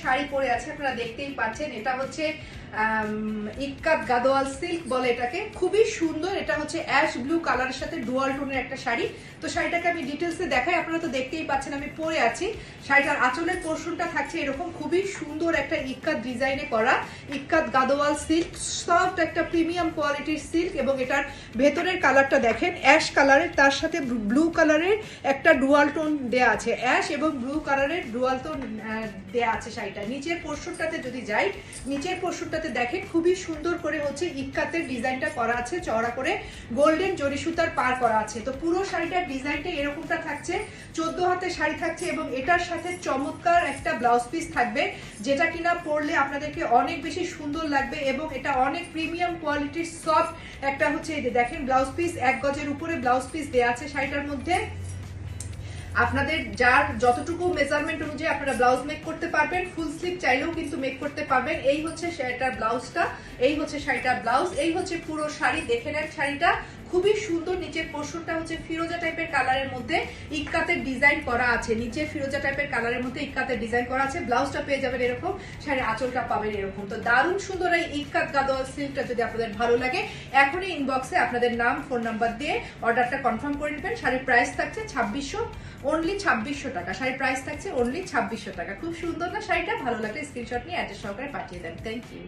শাড়ি পরে আছে, আপনারা দেখতেই পাচ্ছেন। এটা হচ্ছে ইক্কাত গাদোয়াল সিল্ক বলে এটাকে, খুবই সুন্দর। এটা হচ্ছে অ্যাশ ব্লু কালারের সাথে ডুয়াল টোনের একটা শাড়ি। তো শাড়িটাকে আমি ডিটেলসে দেখাই, আপনারা তো দেখতেই পাচ্ছেন আমি পরে আছি। শাড়িটার আঁচলের পোর্শনটা থাকছে এরকম খুবই সুন্দর একটা ইক্কাত ডিজাইনে করা ইক্কাত গাদোয়াল সিল্ক, সফট একটা প্রিমিয়াম কোয়ালিটির সিল্ক। এবং এটার ভেতরের কালারটা দেখেন অ্যাশ কালারের, তার সাথে ব্লু কালারের একটা ডুয়াল টোন দেয়া আছে, অ্যাশ এবং ব্লু কালারের ডুয়াল টোন দেয়া আছে শাড়িটা। নিচের পোর্শনটাতে যদি যাই, নিচের পোর্শনটাতে দেখেন খুবই সুন্দর করে হচ্ছে ইক্কাতের ডিজাইনটা করা আছে, চওড়া করে গোল্ডেন জরি সুতার পার করা আছে। তো পুরো শাড়িটার ডিজাইনটা এরকমটা থাকছে, 14 হাতের শাড়ি থাকছে এবং এটার সাথে চমৎকার একটা ব্লাউজ পিস থাকবে, যেটা কিনা পরলে আপনাদেরকে অনেক বেশি সুন্দর লাগবে। এবং এটা অনেক প্রিমিয়াম কোয়ালিটির সফট একটা হচ্ছে, এই যে দেখেন ব্লাউজ পিস, 1 গজের উপরে ব্লাউজ পিস দেওয়া আছে শাড়িটার মধ্যে। আপনাদের যার যতটুকু মেজারমেন্ট অনুযায়ী আপনারা ব্লাউজ মেক করতে পারবেন, ফুল স্লিভ চাইলেও কিন্তু মেক করতে পারবেন। এই হচ্ছে শাড়িটার ব্লাউজটা, এই হচ্ছে শাড়িটার ব্লাউজ, এই হচ্ছে পুরো শাড়ি। দেখে নেন শাড়িটা খুবই সুন্দর। নিচের পোর্শনটা হচ্ছে ফিরোজা টাইপের কালারের মধ্যে ইক্কাতের ডিজাইন করা আছে, নিচে ফিরোজা টাইপের কালারের মধ্যে ইক্কাতের ডিজাইন করা আছে। ব্লাউজটা পেয়ে যাবেন এরকম, শাড়ির আঁচলটা পাবেন এরকম। তো দারুণ সুন্দর এই ইক্কাত গাদোয়াল সিল্কটা যদি আপনাদের ভালো লাগে, এখনই ইনবক্সে আপনাদের নাম ফোন নাম্বার দিয়ে অর্ডারটা কনফার্ম করে নেবেন। শাড়ির প্রাইস থাকছে 2600, অনলি 2600 টাকা। শাড়ির প্রাইস থাকছে অনলি 2600 টাকা। খুব সুন্দর না শাড়িটা? ভালো লাগলে স্ক্রিনশট নিয়ে অ্যাড্রেস সহকারে পাঠিয়ে দেন। Thank you.